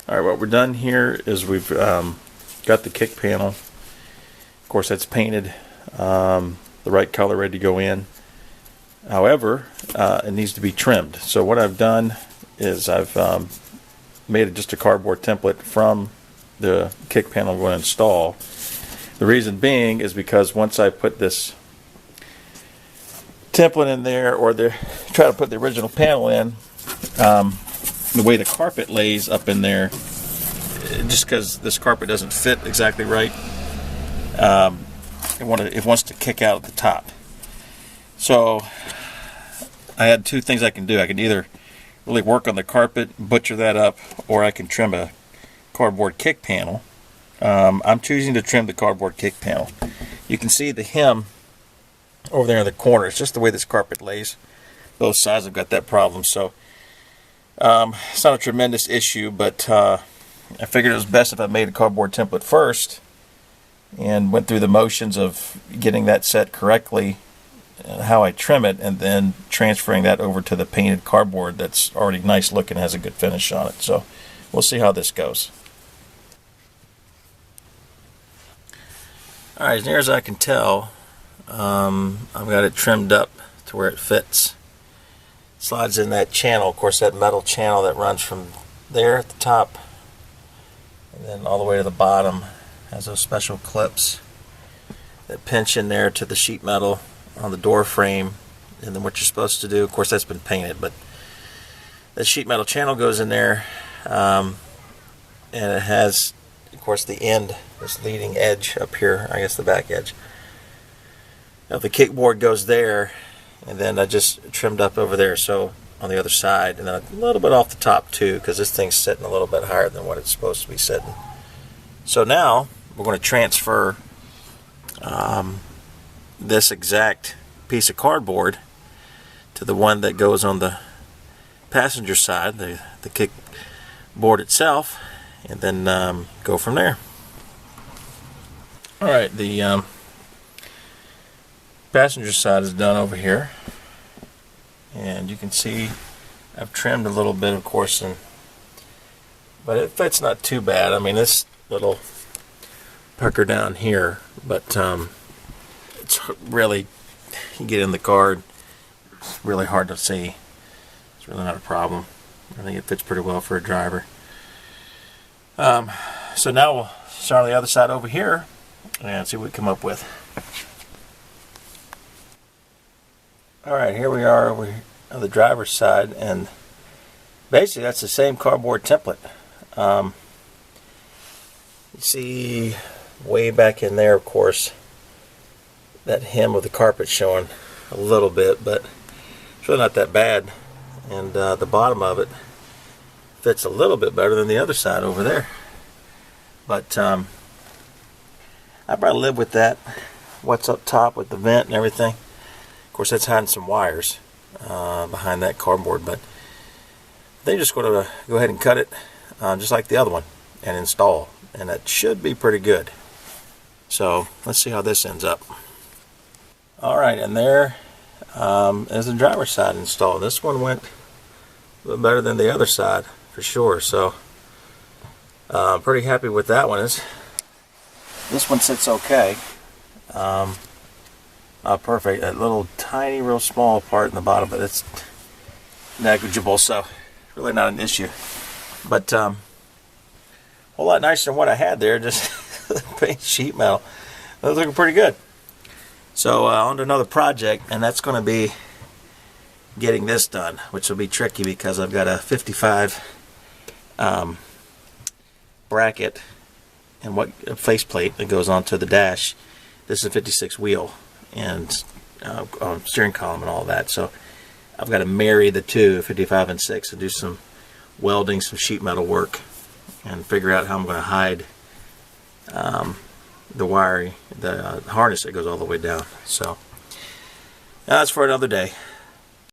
Alright, what we're done here is we've got the kick panel. Of course, that's painted the right color, ready to go in. However, it needs to be trimmed. So what I've done is I've made just a cardboard template from the kick panel I'm going to install. The reason being is because once I put this template in there, or try to put the original panel in, the way the carpet lays up in there, just because this carpet doesn't fit exactly right, it wants to kick out at the top. So I had two things I can do. I can either really work on the carpet, butcher that up, or I can trim a cardboard kick panel. I'm choosing to trim the cardboard kick panel. You can see the hem over there in the corner. It's just the way this carpet lays. Both sides have got that problem. So it's not a tremendous issue, but I figured it was best if I made a cardboard template first and went through the motions of getting that set correctly, how I trim it, and then transferring that over to the painted cardboard that's already nice looking, has a good finish on it. So we'll see how this goes. Alright, as near as I can tell, I've got it trimmed up to where it fits. Slides in that channel, of course, that metal channel that runs from there at the top and then all the way to the bottom. Has those special clips that pinch in there to the sheet metal on the door frame. And then what you're supposed to do, of course that's been painted, but that sheet metal channel goes in there, and it has, of course, the end, this leading edge up here, I guess the back edge. Now the kickboard goes there, and then I just trimmed up over there, so on the other side, and then a little bit off the top too, because this thing's sitting a little bit higher than what it's supposed to be sitting. So now we're going to transfer this exact piece of cardboard to the one that goes on the passenger side, the kickboard itself, and then go from there. Alright, the passenger side is done over here, and you can see I've trimmed a little bit, of course, but it fits not too bad. I mean, this little pucker down here, but it's really, you get in the car, it's really hard to see. It's really not a problem. I think it fits pretty well for a driver. So now we'll start on the other side over here and see what we come up with. Alright, here we are over on the driver's side, and basically that's the same cardboard template. You see way back in there, of course, that hem of the carpet showing a little bit, but it's really not that bad. And the bottom of it fits a little bit better than the other side over there. But I probably live with that. What's up top with the vent and everything. Of course, that's hiding some wires behind that cardboard, but they're just going to go ahead and cut it just like the other one and install, and that should be pretty good. So let's see how this ends up. Alright, and there is the driver's side installed. This one went a little better than the other side for sure, so I'm pretty happy with that one. This one sits okay. Perfect. That little tiny, real small part in the bottom, but it's negligible, so really not an issue. But a whole lot nicer than what I had there, just paint sheet metal. That's looking pretty good. So on to another project, and that's going to be getting this done, which will be tricky because I've got a 55 bracket and a faceplate that goes onto the dash. This is a 56 wheel and steering column and all that. So I've got to marry the two, 55 and 6, and do some welding, some sheet metal work, and figure out how I'm going to hide the harness that goes all the way down. So that's for another day.